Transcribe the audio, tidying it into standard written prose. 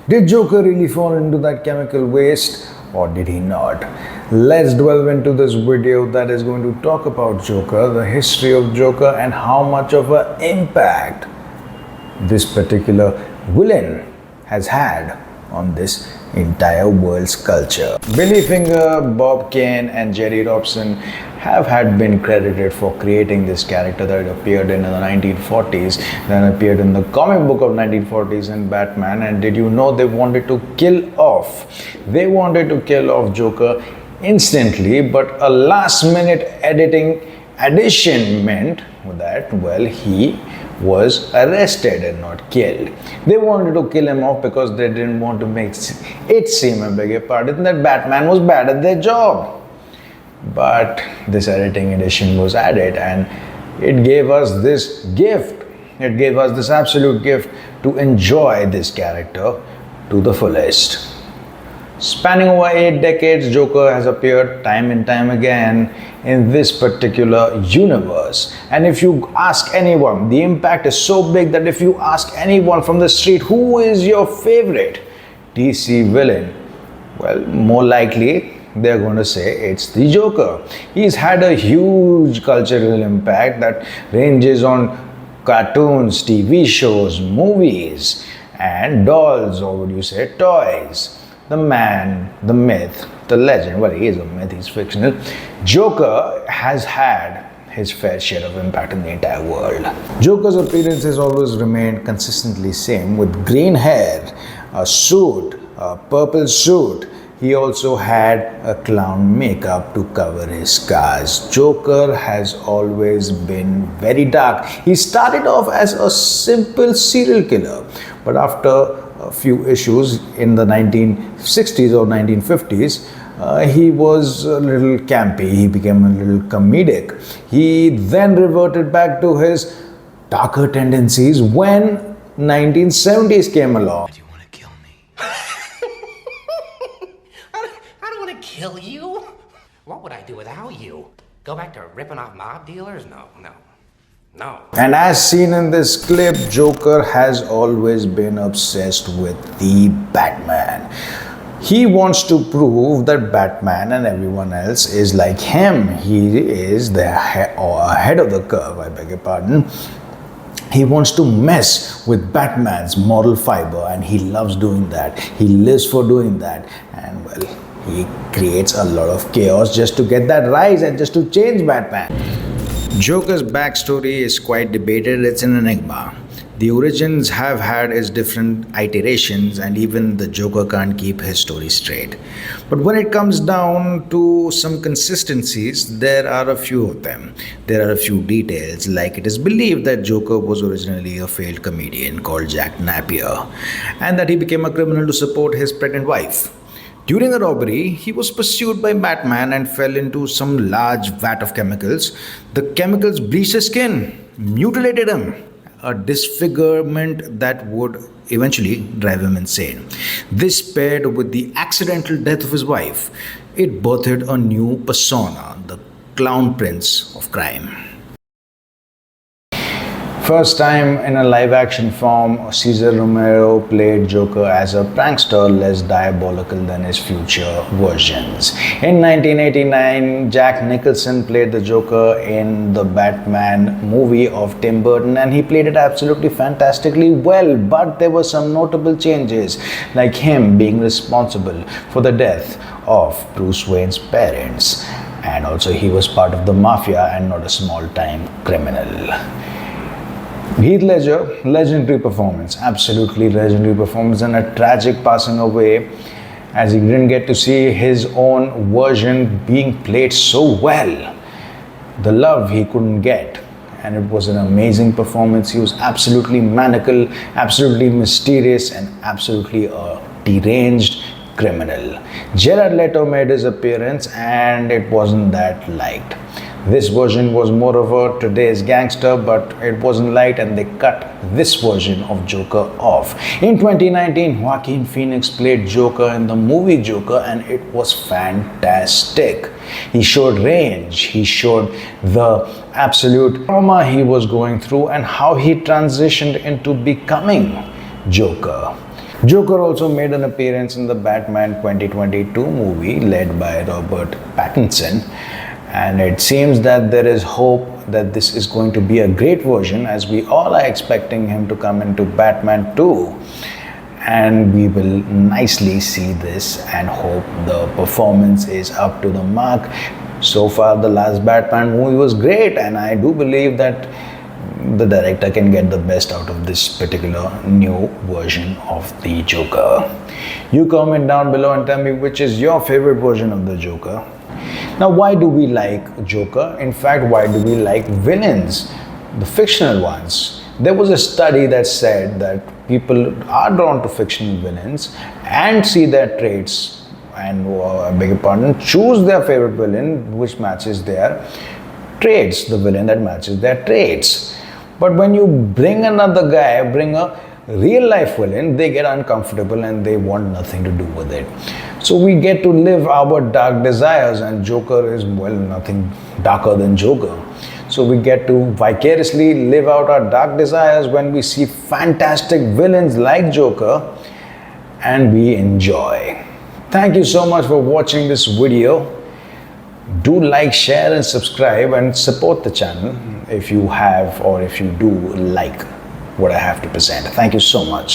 Did Joker really fall into that chemical waste or did he not? Let's delve into this video that is going to talk about Joker, the history of Joker, and how much of an impact this particular villain has had on this entire world's culture. Billy Finger, Bob Kane, and Jerry Robson have been credited for creating this character that appeared in the 1940s, then appeared in the comic book of 1940s in Batman. And did you know they wanted to kill off Joker instantly, but a last minute addition meant that, well, he was arrested and not killed. They wanted to kill him off because they didn't want to make it seem, I beg your pardon, that Batman was bad at their job. But this editing edition was added and it gave us this gift. It gave us this absolute gift to enjoy this character to the fullest. Spanning over 8 decades, Joker has appeared time and time again in this particular universe. And if you ask anyone, the impact is so big that if you ask anyone from the street, who is your favorite DC villain? Well, more likely they're going to say it's the Joker. He's had a huge cultural impact that ranges on cartoons, TV shows, movies, and dolls, or would you say toys. The man, the myth, the legend, well, he is a myth, he's fictional. Joker has had his fair share of impact in the entire world. Joker's appearance has always remained consistently same, with green hair, a suit, a purple suit. He also had a clown makeup to cover his scars. Joker has always been very dark. He started off as a simple serial killer, but after a few issues in the 1960s or 1950s, he was a little campy, he became a little comedic. He then reverted back to his darker tendencies when 1970s came along. Do you want to kill me? I don't want to kill you. What would I do without you? Go back to ripping off mob dealers? No. And as seen in this clip, Joker has always been obsessed with the Batman. He wants to prove that Batman and everyone else is like him. He is ahead of the curve, I beg your pardon. He wants to mess with Batman's moral fiber and he loves doing that. He lives for doing that. And well, he creates a lot of chaos just to get that rise and just to change Batman. Joker's backstory is quite debated, it's an enigma. The origins have had its different iterations and even the Joker can't keep his story straight. But when it comes down to some consistencies, there are a few of them. There are a few details, like it is believed that Joker was originally a failed comedian called Jack Napier and that he became a criminal to support his pregnant wife. During a robbery, he was pursued by Batman and fell into some large vat of chemicals. The chemicals bleached his skin, mutilated him, a disfigurement that would eventually drive him insane. This paired with the accidental death of his wife, it birthed a new persona, the Clown Prince of Crime. First time in a live-action form, Cesar Romero played Joker as a prankster less diabolical than his future versions. In 1989, Jack Nicholson played the Joker in the Batman movie of Tim Burton and he played it absolutely fantastically well, but there were some notable changes, like him being responsible for the death of Bruce Wayne's parents, and also he was part of the mafia and not a small-time criminal. Heath Ledger, legendary performance, absolutely legendary performance, and a tragic passing away as he didn't get to see his own version being played so well. The love he couldn't get, and it was an amazing performance. He was absolutely maniacal, absolutely mysterious, and absolutely a deranged criminal. Jared Leto made his appearance and it wasn't that liked. This version was more of a today's gangster, but it wasn't liked and they cut this version of Joker off. In 2019, Joaquin Phoenix played Joker in the movie Joker and it was fantastic. He showed range, he showed the absolute trauma he was going through and how he transitioned into becoming Joker. Joker also made an appearance in the Batman 2022 movie led by Robert Pattinson, and it seems that there is hope that this is going to be a great version, as we all are expecting him to come into Batman 2, and we will nicely see this and hope the performance is up to the mark. So far the last Batman movie was great, and I do believe that the director can get the best out of this particular new version of the Joker. You comment down below and tell me which is your favorite version of the Joker. Now, why do we like Joker? In fact, why do we like villains, the fictional ones? There was a study that said that people are drawn to fictional villains and see their traits and, I beg your pardon, choose their favorite villain which matches their traits, the villain that matches their traits. But when you bring another guy, bring a real life villain, they get uncomfortable and they want nothing to do with it. So we get to live our dark desires, and Joker is, well, nothing darker than Joker. So we get to vicariously live out our dark desires when we see fantastic villains like Joker, and we enjoy. Thank you so much for watching this video. Do like, share and subscribe and support the channel if you have, or if you do like what I have to present. Thank you so much.